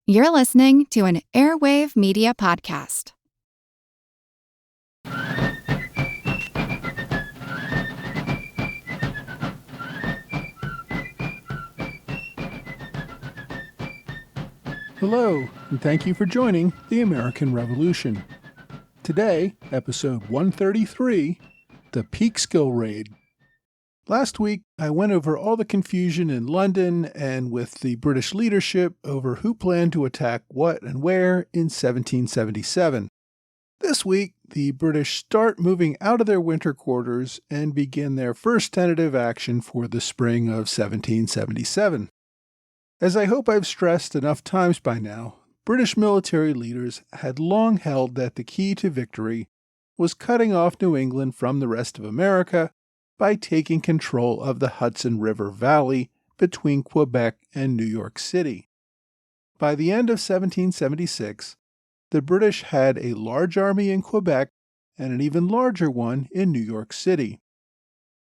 You're listening to an Airwave Media Podcast. Hello, and thank you for joining the American Revolution. Today, episode 133, the Peekskill Raid. Last week, I went over all the confusion in London and with the British leadership over who planned to attack what and where in 1777. This week, the British start moving out of their winter quarters and begin their first tentative action for the spring of 1777. As I hope I've stressed enough times by now, British military leaders had long held that the key to victory was cutting off New England from the rest of America by taking control of the Hudson River Valley between Quebec and New York City. By the end of 1776, the British had a large army in Quebec and an even larger one in New York City.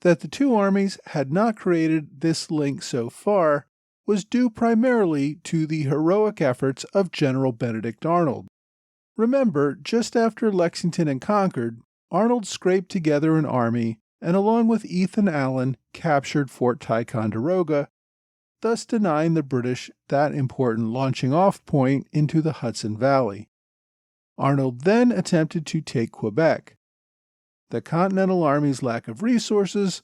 That the two armies had not created this link so far was due primarily to the heroic efforts of General Benedict Arnold. Remember, just after Lexington and Concord, Arnold scraped together an army and along with Ethan Allen captured Fort Ticonderoga, thus denying the British that important launching-off point into the Hudson Valley. Arnold then attempted to take Quebec. The Continental Army's lack of resources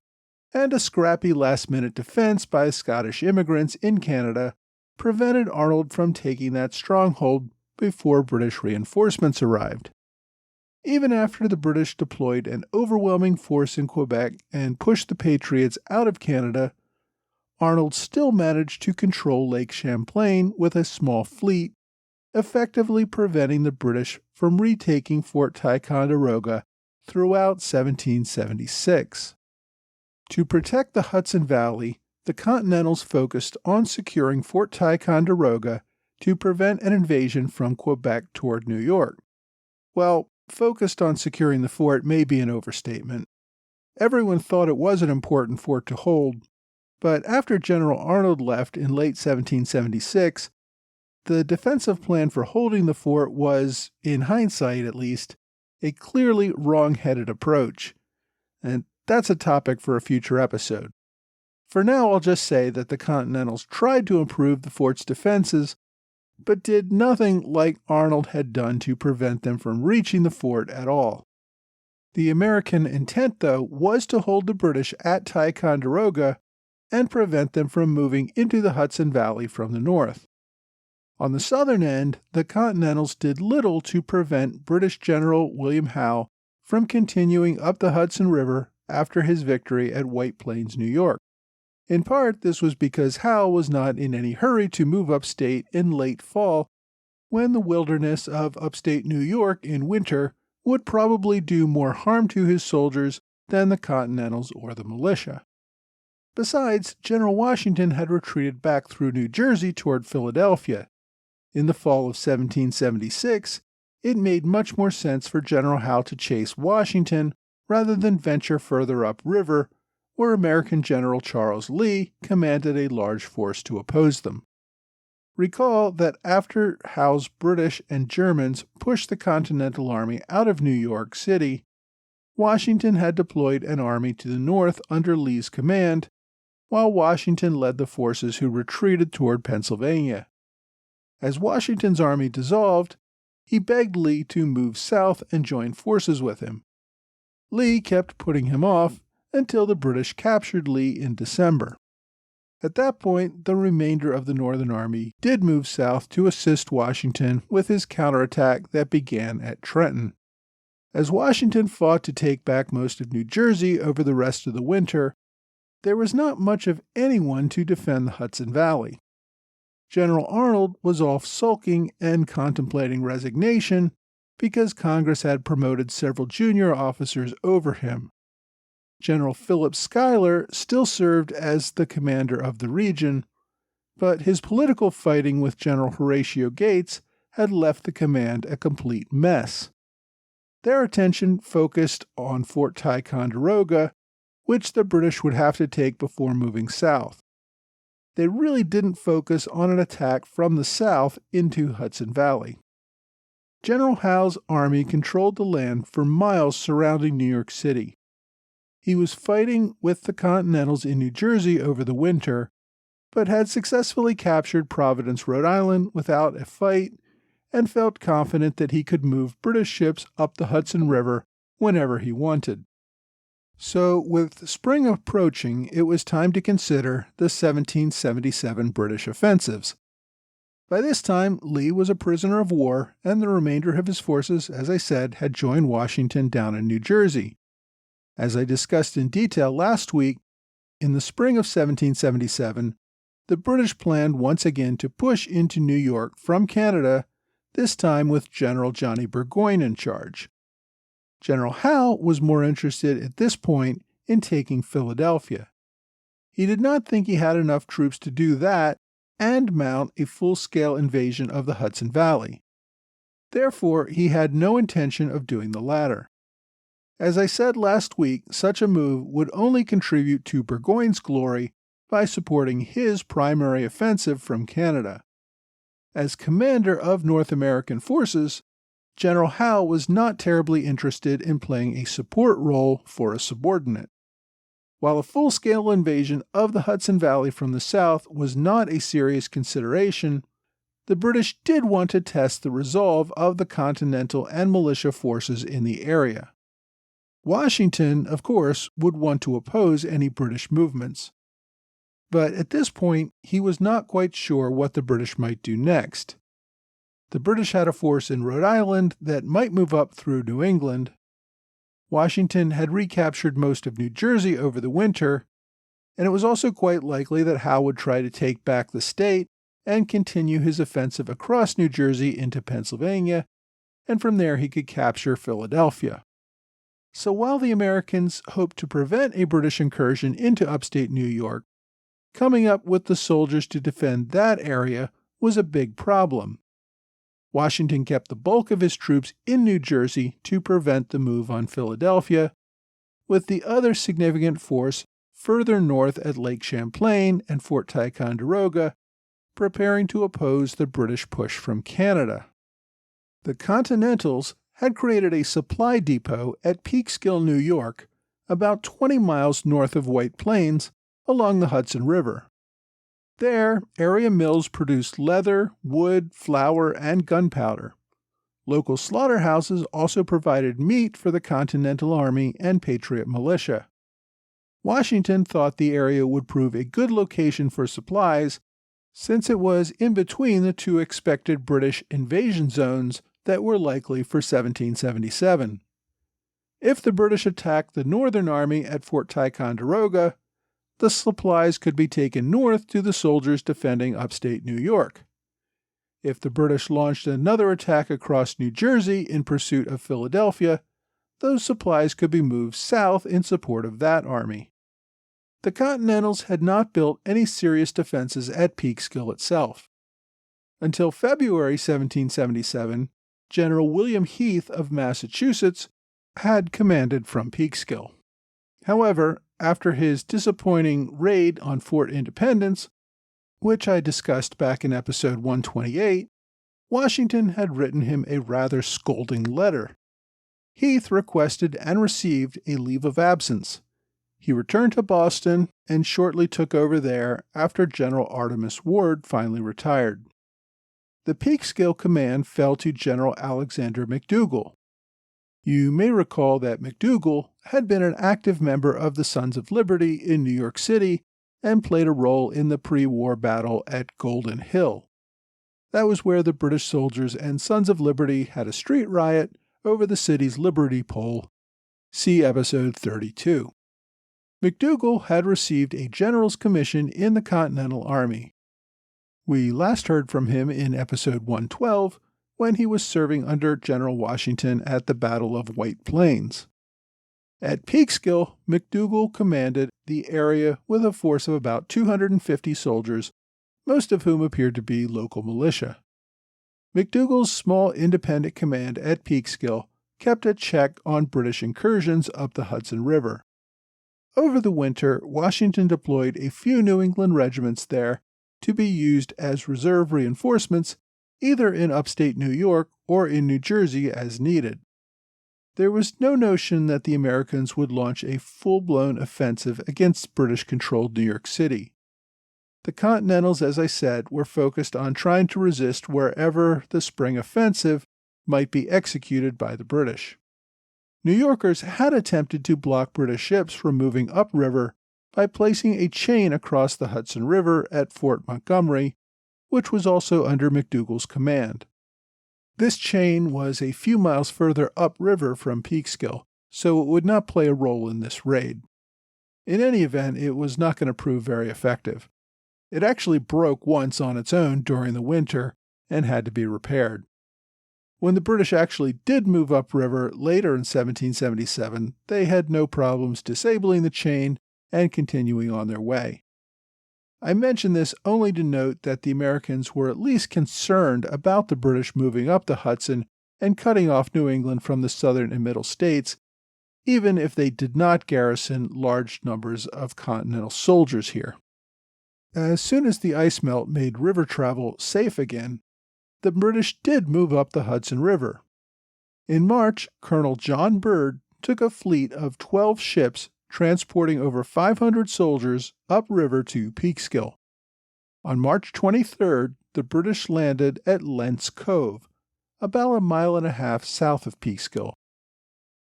and a scrappy last-minute defense by Scottish immigrants in Canada prevented Arnold from taking that stronghold before British reinforcements arrived. Even after the British deployed an overwhelming force in Quebec and pushed the Patriots out of Canada, Arnold still managed to control Lake Champlain with a small fleet, effectively preventing the British from retaking Fort Ticonderoga throughout 1776. To protect the Hudson Valley, the Continentals focused on securing Fort Ticonderoga to prevent an invasion from Quebec toward New York. Well, focused on securing the fort may be an overstatement. Everyone thought it was an important fort to hold, but after General Arnold left in late 1776, the defensive plan for holding the fort was, in hindsight at least, a clearly wrong-headed approach, and that's a topic for a future episode. For now, I'll just say that the Continentals tried to improve the fort's defenses, but did nothing like Arnold had done to prevent them from reaching the fort at all. The American intent, though, was to hold the British at Ticonderoga and prevent them from moving into the Hudson Valley from the north. On the southern end, the Continentals did little to prevent British General William Howe from continuing up the Hudson River after his victory at White Plains, New York. In part, this was because Howe was not in any hurry to move upstate in late fall, when the wilderness of upstate New York in winter would probably do more harm to his soldiers than the Continentals or the militia. Besides, General Washington had retreated back through New Jersey toward Philadelphia. In the fall of 1776, it made much more sense for General Howe to chase Washington rather than venture further upriver, where American General Charles Lee commanded a large force to oppose them. Recall that after Howe's British and Germans pushed the Continental Army out of New York City, Washington had deployed an army to the north under Lee's command, while Washington led the forces who retreated toward Pennsylvania. As Washington's army dissolved, he begged Lee to move south and join forces with him. Lee kept putting him off until the British captured Lee in December. At that point, the remainder of the Northern Army did move south to assist Washington with his counterattack that began at Trenton. As Washington fought to take back most of New Jersey over the rest of the winter, there was not much of anyone to defend the Hudson Valley. General Arnold was off sulking and contemplating resignation because Congress had promoted several junior officers over him. General Philip Schuyler still served as the commander of the region, but his political fighting with General Horatio Gates had left the command a complete mess. Their attention focused on Fort Ticonderoga, which the British would have to take before moving south. they really didn't focus on an attack from the south into Hudson Valley. General Howe's army controlled the land for miles surrounding New York City. He was fighting with the Continentals in New Jersey over the winter, but had successfully captured Providence, Rhode Island without a fight, and felt confident that he could move British ships up the Hudson River whenever he wanted. So, with spring approaching, it was time to consider the 1777 British offensives. By this time, Lee was a prisoner of war, and the remainder of his forces, as I said, had joined Washington down in New Jersey. As I discussed in detail last week, in the spring of 1777, the British planned once again to push into New York from Canada, this time with General Johnny Burgoyne in charge. General Howe was more interested at this point in taking Philadelphia. He did not think he had enough troops to do that and mount a full-scale invasion of the Hudson Valley. Therefore, he had no intention of doing the latter. As I said last week, such a move would only contribute to Burgoyne's glory by supporting his primary offensive from Canada. As commander of North American forces, General Howe was not terribly interested in playing a support role for a subordinate. While a full-scale invasion of the Hudson Valley from the south was not a serious consideration, the British did want to test the resolve of the Continental and militia forces in the area. Washington, of course, would want to oppose any British movements. But at this point, he was not quite sure what the British might do next. The British had a force in Rhode Island that might move up through New England. Washington had recaptured most of New Jersey over the winter, and it was also quite likely that Howe would try to take back the state and continue his offensive across New Jersey into Pennsylvania, and from there he could capture Philadelphia. So while the Americans hoped to prevent a British incursion into upstate New York, coming up with the soldiers to defend that area was a big problem. Washington kept the bulk of his troops in New Jersey to prevent the move on Philadelphia, with the other significant force further north at Lake Champlain and Fort Ticonderoga, preparing to oppose the British push from Canada. The Continentals had created a supply depot at Peekskill, New York, about 20 miles north of White Plains, along the Hudson River. There, area mills produced leather, wood, flour, and gunpowder. Local slaughterhouses also provided meat for the Continental Army and Patriot militia. Washington thought the area would prove a good location for supplies, since it was in between the two expected British invasion zones that were likely for 1777. If the British attacked the Northern Army at Fort Ticonderoga, the supplies could be taken north to the soldiers defending upstate New York. If the British launched another attack across New Jersey in pursuit of Philadelphia, those supplies could be moved south in support of that army. The Continentals had not built any serious defenses at Peekskill itself. Until February 1777, General William Heath of Massachusetts had commanded from Peekskill. However, after his disappointing raid on Fort Independence, which I discussed back in episode 128, Washington had written him a rather scolding letter. Heath requested and received a leave of absence. He returned to Boston and shortly took over there after General Artemas Ward finally retired. The Peekskill command fell to General Alexander McDougall. You may recall that McDougall had been an active member of the Sons of Liberty in New York City and played a role in the pre-war battle at Golden Hill. That was where the British soldiers and Sons of Liberty had a street riot over the city's Liberty Pole. See episode 32. McDougall had received a general's commission in the Continental Army. We last heard from him in episode 112, when he was serving under General Washington at the Battle of White Plains. At Peekskill, McDougall commanded the area with a force of about 250 soldiers, most of whom appeared to be local militia. McDougall's small independent command at Peekskill kept a check on British incursions up the Hudson River. over the winter, Washington deployed a few New England regiments there to be used as reserve reinforcements either in upstate New York or in New Jersey as needed. There was no notion that the Americans would launch a full-blown offensive against British-controlled New York City. The Continentals, as I said, were focused on trying to resist wherever the spring offensive might be executed by the British. New Yorkers had attempted to block British ships from moving upriver by placing a chain across the Hudson River at Fort Montgomery, which was also under McDougall's command. This chain was a few miles further upriver from Peekskill, so it would not play a role in this raid. In any event, it was not going to prove very effective. It actually broke once on its own during the winter and had to be repaired. When the British actually did move upriver later in 1777, they had no problems disabling the chain and continuing on their way. I mention this only to note that the Americans were at least concerned about the British moving up the Hudson and cutting off New England from the southern and middle states, even if they did not garrison large numbers of Continental soldiers here. As soon as the ice melt made river travel safe again, the British did move up the Hudson River. In March, Colonel John Byrd took a fleet of 12 ships transporting over 500 soldiers upriver to Peekskill. On March 23rd, the British landed at Lentz Cove, about a mile and a half south of Peekskill.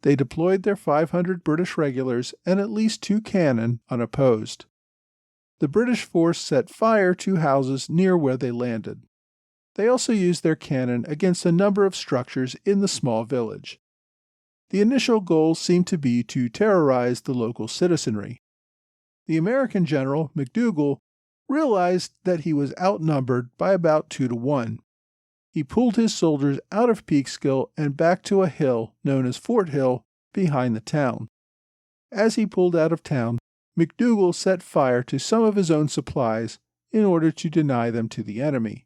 They deployed their 500 British regulars and at least 2 cannon unopposed. The British force set fire to houses near where they landed. They also used their cannon against a number of structures in the small village. The initial goal seemed to be to terrorize the local citizenry. The American general, McDougall, realized that he was outnumbered by about 2 to 1. He pulled his soldiers out of Peekskill and back to a hill known as Fort Hill behind the town. As he pulled out of town, McDougall set fire to some of his own supplies in order to deny them to the enemy.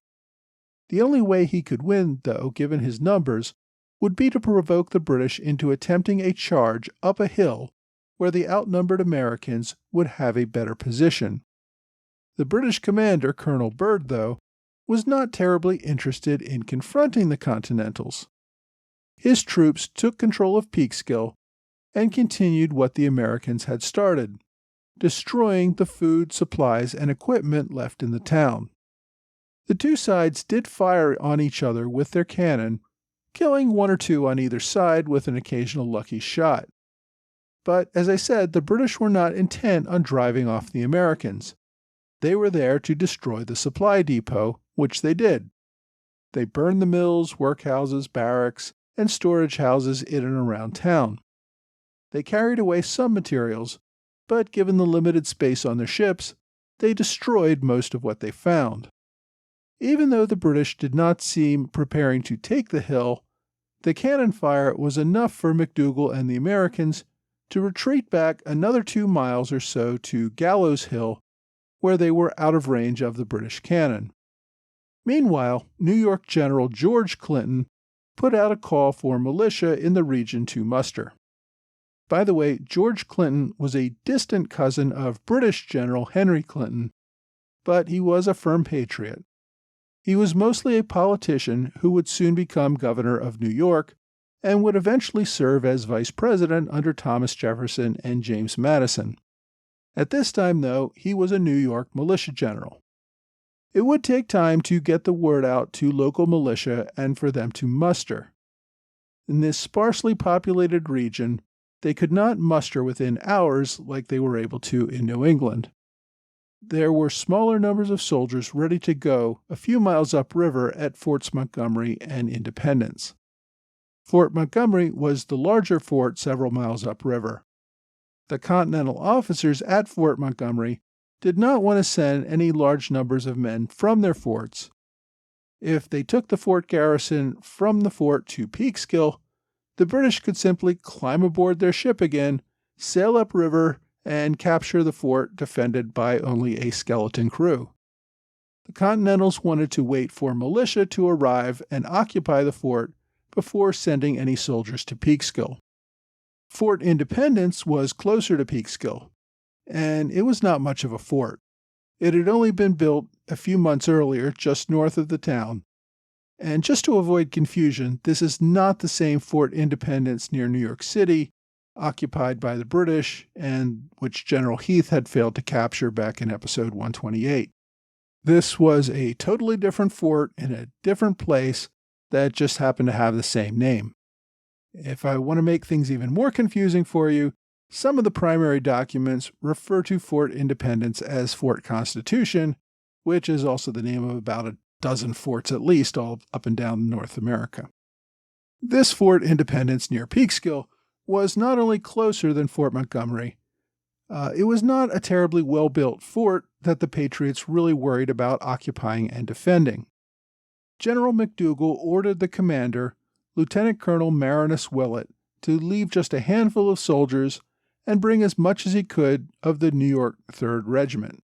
The only way he could win, though, given his numbers, would be to provoke the British into attempting a charge up a hill where the outnumbered Americans would have a better position. The British commander, Colonel Byrd, though, was not terribly interested in confronting the Continentals. His troops took control of Peekskill and continued what the Americans had started, destroying the food, supplies, and equipment left in the town. The two sides did fire on each other with their cannon, killing 1 or 2 on either side with an occasional lucky shot. But, as I said, the British were not intent on driving off the Americans. They were there to destroy the supply depot, which they did. They burned the mills, workhouses, barracks, and storage houses in and around town. They carried away some materials, but given the limited space on their ships, they destroyed most of what they found. Even though the British did not seem preparing to take the hill, the cannon fire was enough for McDougall and the Americans to retreat back another 2 miles or so to Gallows Hill, where they were out of range of the British cannon. Meanwhile, New York General George Clinton put out a call for militia in the region to muster. By the way, George Clinton was a distant cousin of British General Henry Clinton, but he was a firm patriot. He was mostly a politician who would soon become governor of New York and would eventually serve as vice president under Thomas Jefferson and James Madison. At this time, though, he was a New York militia general. It would take time to get the word out to local militia and for them to muster. In this sparsely populated region, they could not muster within hours like they were able to in New England. There were smaller numbers of soldiers ready to go a few miles upriver at Forts Montgomery and Independence. Fort Montgomery was the larger fort several miles upriver. The Continental officers at Fort Montgomery did not want to send any large numbers of men from their forts. If they took the fort garrison from the fort to Peekskill, the British could simply climb aboard their ship again, sail upriver, and capture the fort defended by only a skeleton crew. The Continentals wanted to wait for militia to arrive and occupy the fort before sending any soldiers to Peekskill. Fort Independence was closer to Peekskill, and it was not much of a fort. It had only been built a few months earlier, just north of the town. And just to avoid confusion, this is not the same Fort Independence near New York City, occupied by the British, and which General Heath had failed to capture back in episode 128. This was a totally different fort in a different place that just happened to have the same name. If I want to make things even more confusing for you, some of the primary documents refer to Fort Independence as Fort Constitution, which is also the name of about a dozen forts at least all up and down North America. This Fort Independence near Peekskill was not only closer than Fort Montgomery, it was not a terribly well-built fort that the Patriots really worried about occupying and defending. General McDougall ordered the commander, Lieutenant Colonel Marinus Willett, to leave just a handful of soldiers and bring as much as he could of the New York 3rd Regiment.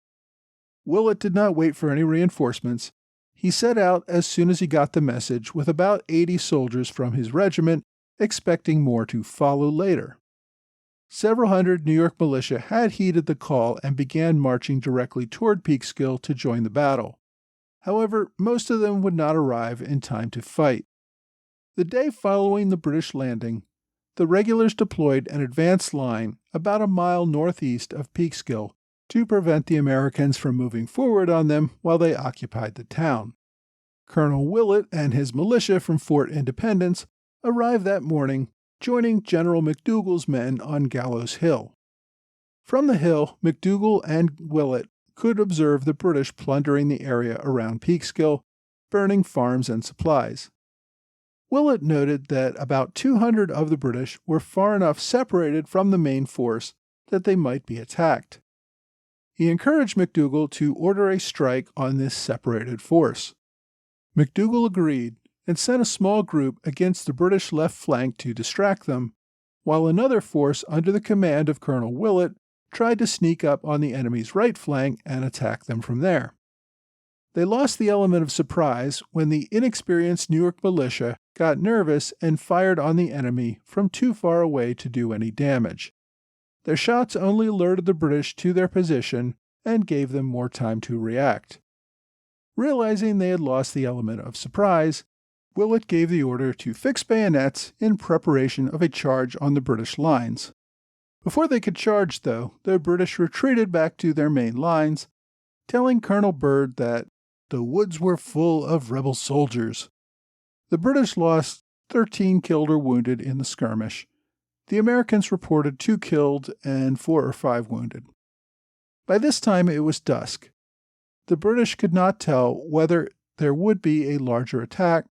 Willett did not wait for any reinforcements. He set out as soon as he got the message with about 80 soldiers from his regiment, expecting more to follow later. Several hundred New York militia had heeded the call and began marching directly toward Peekskill to join the battle. However, most of them would not arrive in time to fight. The day following the British landing, the regulars deployed an advance line about a mile northeast of Peekskill to prevent the Americans from moving forward on them while they occupied the town. Colonel Willett and his militia from Fort Independence arrived that morning, joining General McDougall's men on Gallows Hill. From the hill, McDougall and Willett could observe the British plundering the area around Peekskill, burning farms and supplies. Willett noted that about 200 of the British were far enough separated from the main force that they might be attacked. He encouraged McDougall to order a strike on this separated force. McDougall agreed and sent a small group against the British left flank to distract them, while another force under the command of Colonel Willett tried to sneak up on the enemy's right flank and attack them from there. They lost the element of surprise when the inexperienced New York militia got nervous and fired on the enemy from too far away to do any damage. Their shots only alerted the British to their position and gave them more time to react. Realizing they had lost the element of surprise, Willett gave the order to fix bayonets in preparation of a charge on the British lines. Before they could charge, though, the British retreated back to their main lines, telling Colonel Byrd that the woods were full of rebel soldiers. The British lost 13 killed or wounded in the skirmish. The Americans reported 2 killed and 4 or 5 wounded. By this time it was dusk. The British could not tell whether there would be a larger attack.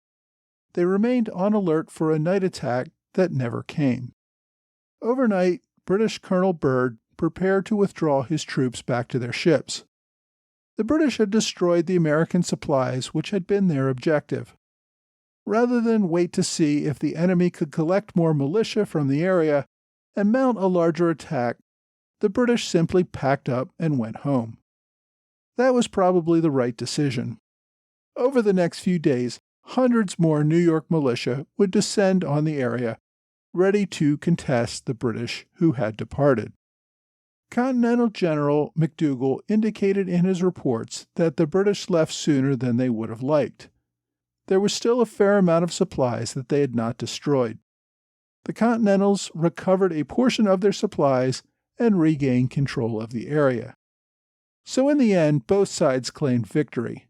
They remained on alert for a night attack that never came. Overnight, British Colonel Byrd prepared to withdraw his troops back to their ships. The British had destroyed the American supplies which had been their objective. Rather than wait to see if the enemy could collect more militia from the area and mount a larger attack, the British simply packed up and went home. That was probably the right decision. Over the next few days, hundreds more New York militia would descend on the area, ready to contest the British who had departed. Continental General McDougall indicated in his reports that the British left sooner than they would have liked. There was still a fair amount of supplies that they had not destroyed. The Continentals recovered a portion of their supplies and regained control of the area. So in the end, both sides claimed victory.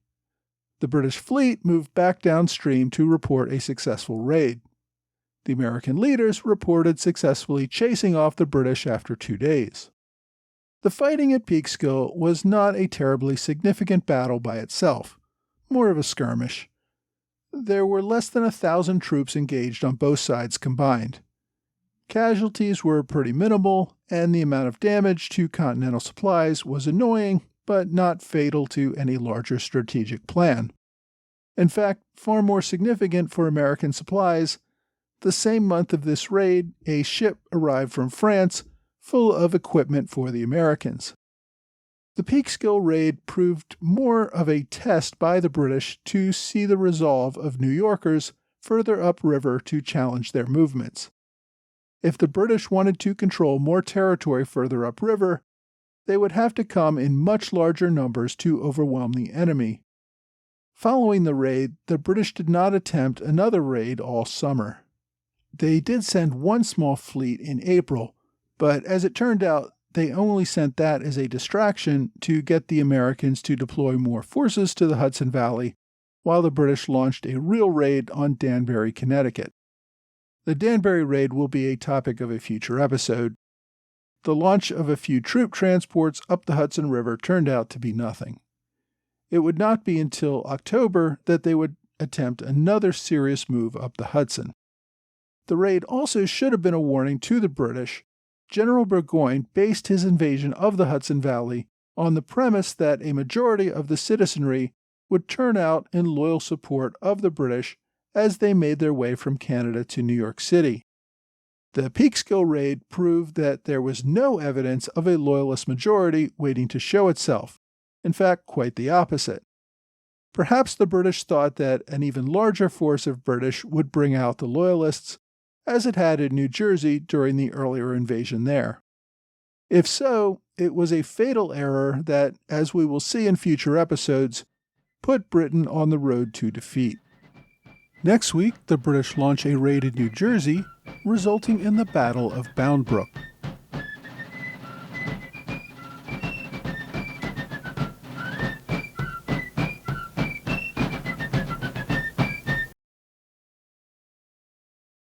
The British fleet moved back downstream to report a successful raid. The American leaders reported successfully chasing off the British after 2 days. The fighting at Peekskill was not a terribly significant battle by itself, more of a skirmish. There were less than 1,000 troops engaged on both sides combined. Casualties were pretty minimal, and the amount of damage to Continental supplies was annoying, but not fatal to any larger strategic plan. In fact, far more significant for American supplies, the same month of this raid, a ship arrived from France full of equipment for the Americans. The Peekskill raid proved more of a test by the British to see the resolve of New Yorkers further upriver to challenge their movements. If the British wanted to control more territory further upriver, they would have to come in much larger numbers to overwhelm the enemy. Following the raid, the British did not attempt another raid all summer. They did send one small fleet in April, but as it turned out, they only sent that as a distraction to get the Americans to deploy more forces to the Hudson Valley, while the British launched a real raid on Danbury, Connecticut. The Danbury raid will be a topic of a future episode. The launch of a few troop transports up the Hudson River turned out to be nothing. It would not be until October that they would attempt another serious move up the Hudson. The raid also should have been a warning to the British. General Burgoyne based his invasion of the Hudson Valley on the premise that a majority of the citizenry would turn out in loyal support of the British as they made their way from Canada to New York City. The Peekskill raid proved that there was no evidence of a loyalist majority waiting to show itself. In fact, quite the opposite. Perhaps the British thought that an even larger force of British would bring out the loyalists, as it had in New Jersey during the earlier invasion there. If so, it was a fatal error that, as we will see in future episodes, put Britain on the road to defeat. Next week, the British launch a raid in New Jersey, resulting in the Battle of Bound Brook.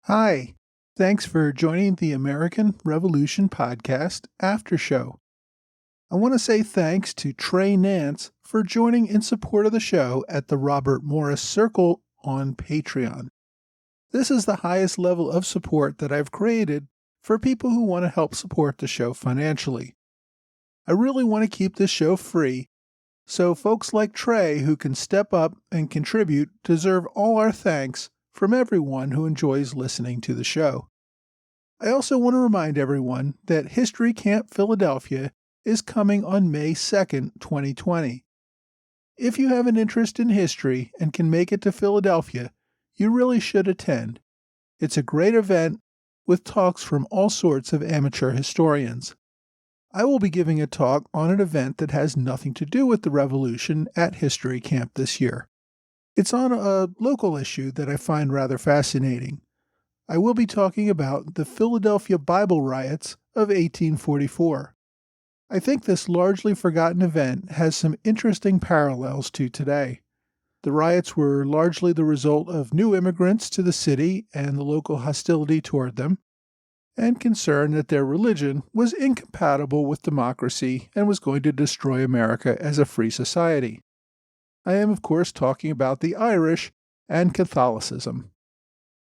Hi, thanks for joining the American Revolution Podcast After Show. I want to say thanks to Trey Nance for joining in support of the show at the Robert Morris Circle on Patreon. This is the highest level of support that I've created for people who want to help support the show financially. I really want to keep this show free, so folks like Trey who can step up and contribute deserve all our thanks from everyone who enjoys listening to the show. I also want to remind everyone that History Camp Philadelphia is coming on May 2nd, 2020. If you have an interest in history and can make it to Philadelphia, you really should attend. It's a great event with talks from all sorts of amateur historians. I will be giving a talk on an event that has nothing to do with the Revolution at History Camp this year. It's on a local issue that I find rather fascinating. I will be talking about the Philadelphia Bible riots of 1844. I think this largely forgotten event has some interesting parallels to today. The riots were largely the result of new immigrants to the city and the local hostility toward them, and concern that their religion was incompatible with democracy and was going to destroy America as a free society. I am, of course, talking about the Irish and Catholicism.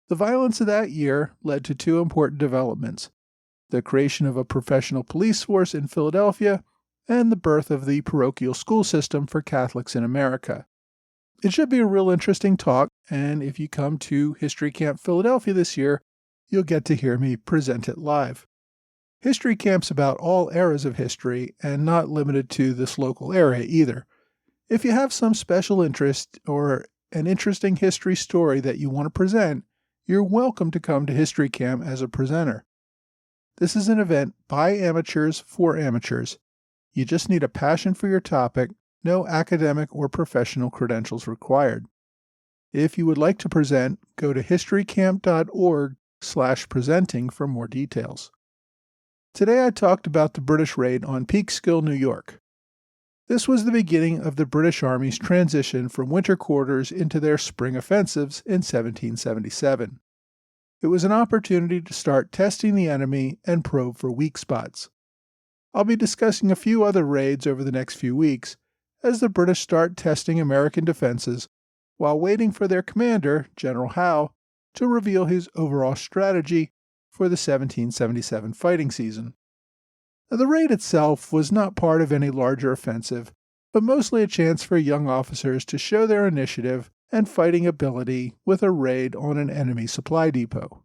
The violence of that year led to two important developments: the creation of a professional police force in Philadelphia and the birth of the parochial school system for Catholics in America. It should be a real interesting talk, and if you come to History Camp Philadelphia this year, you'll get to hear me present it live. History Camp's about all eras of history and not limited to this local area either. If you have some special interest or an interesting history story that you want to present, you're welcome to come to History Camp as a presenter. This is an event by amateurs for amateurs. You just need a passion for your topic, no academic or professional credentials required. If you would like to present, go to historycamp.org/presenting for more details. Today I talked about the British raid on Peekskill, New York. This was the beginning of the British Army's transition from winter quarters into their spring offensives in 1777. It was an opportunity to start testing the enemy and probe for weak spots. I'll be discussing a few other raids over the next few weeks as the British start testing American defenses while waiting for their commander, General Howe, to reveal his overall strategy for the 1777 fighting season. The raid itself was not part of any larger offensive, but mostly a chance for young officers to show their initiative and fighting ability with a raid on an enemy supply depot.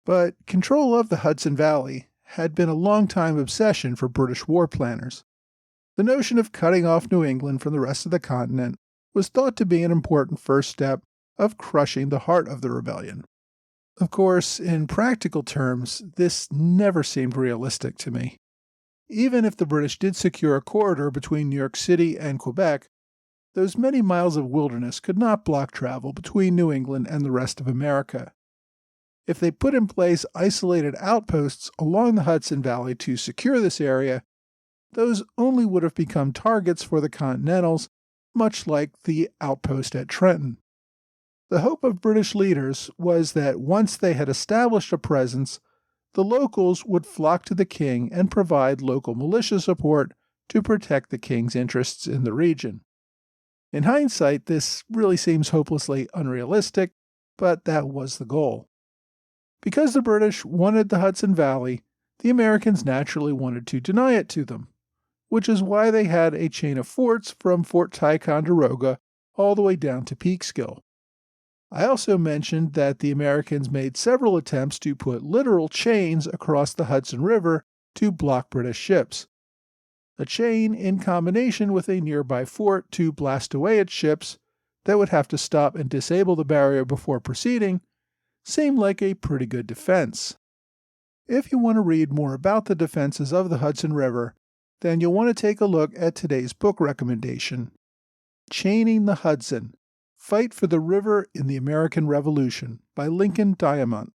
But control of the Hudson Valley had been a long-time obsession for British war planners. The notion of cutting off New England from the rest of the continent was thought to be an important first step of crushing the heart of the rebellion. Of course, in practical terms, this never seemed realistic to me. Even if the British did secure a corridor between New York City and Quebec, those many miles of wilderness could not block travel between New England and the rest of America. If they put in place isolated outposts along the Hudson Valley to secure this area, those only would have become targets for the Continentals, much like the outpost at Trenton. The hope of British leaders was that once they had established a presence, the locals would flock to the king and provide local militia support to protect the king's interests in the region. In hindsight, this really seems hopelessly unrealistic, but that was the goal. Because the British wanted the Hudson Valley, the Americans naturally wanted to deny it to them, which is why they had a chain of forts from Fort Ticonderoga all the way down to Peekskill. I also mentioned that the Americans made several attempts to put literal chains across the Hudson River to block British ships. A chain in combination with a nearby fort to blast away at ships that would have to stop and disable the barrier before proceeding seemed like a pretty good defense. If you want to read more about the defenses of the Hudson River, then you'll want to take a look at today's book recommendation, Chaining the Hudson: Fight for the River in the American Revolution by Lincoln Diamont.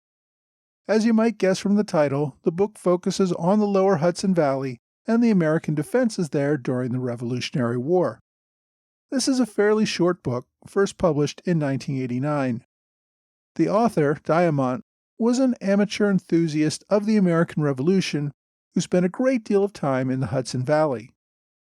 As you might guess from the title, the book focuses on the lower Hudson Valley and the American defenses there during the Revolutionary War. This is a fairly short book, first published in 1989. The author, Diamont, was an amateur enthusiast of the American Revolution who spent a great deal of time in the Hudson Valley.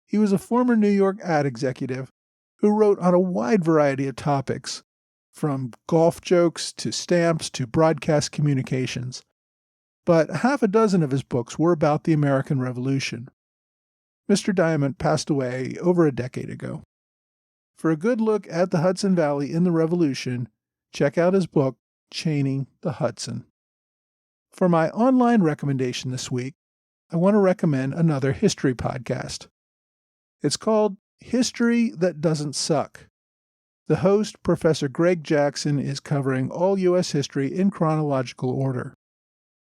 He was a former New York ad executive who wrote on a wide variety of topics, from golf jokes to stamps to broadcast communications. But half a dozen of his books were about the American Revolution. Mr. Diamont passed away over a decade ago. For a good look at the Hudson Valley in the Revolution, check out his book, Chaining the Hudson. For my online recommendation this week, I want to recommend another history podcast. It's called History That Doesn't Suck. The host, Professor Greg Jackson, is covering all U.S. history in chronological order.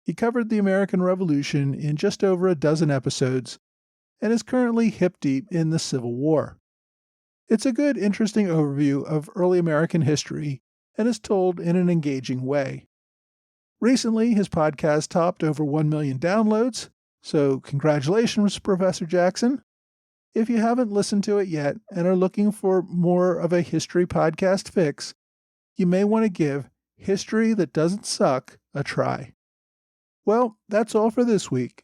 He covered the American Revolution in just over a dozen episodes and is currently hip-deep in the Civil War. It's a good, interesting overview of early American history and is told in an engaging way. Recently, his podcast topped over 1 million downloads, so congratulations, Professor Jackson. If you haven't listened to it yet and are looking for more of a history podcast fix, you may want to give History That Doesn't Suck a try. Well, that's all for this week.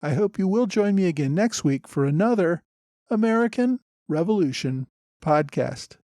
I hope you will join me again next week for another American Revolution podcast.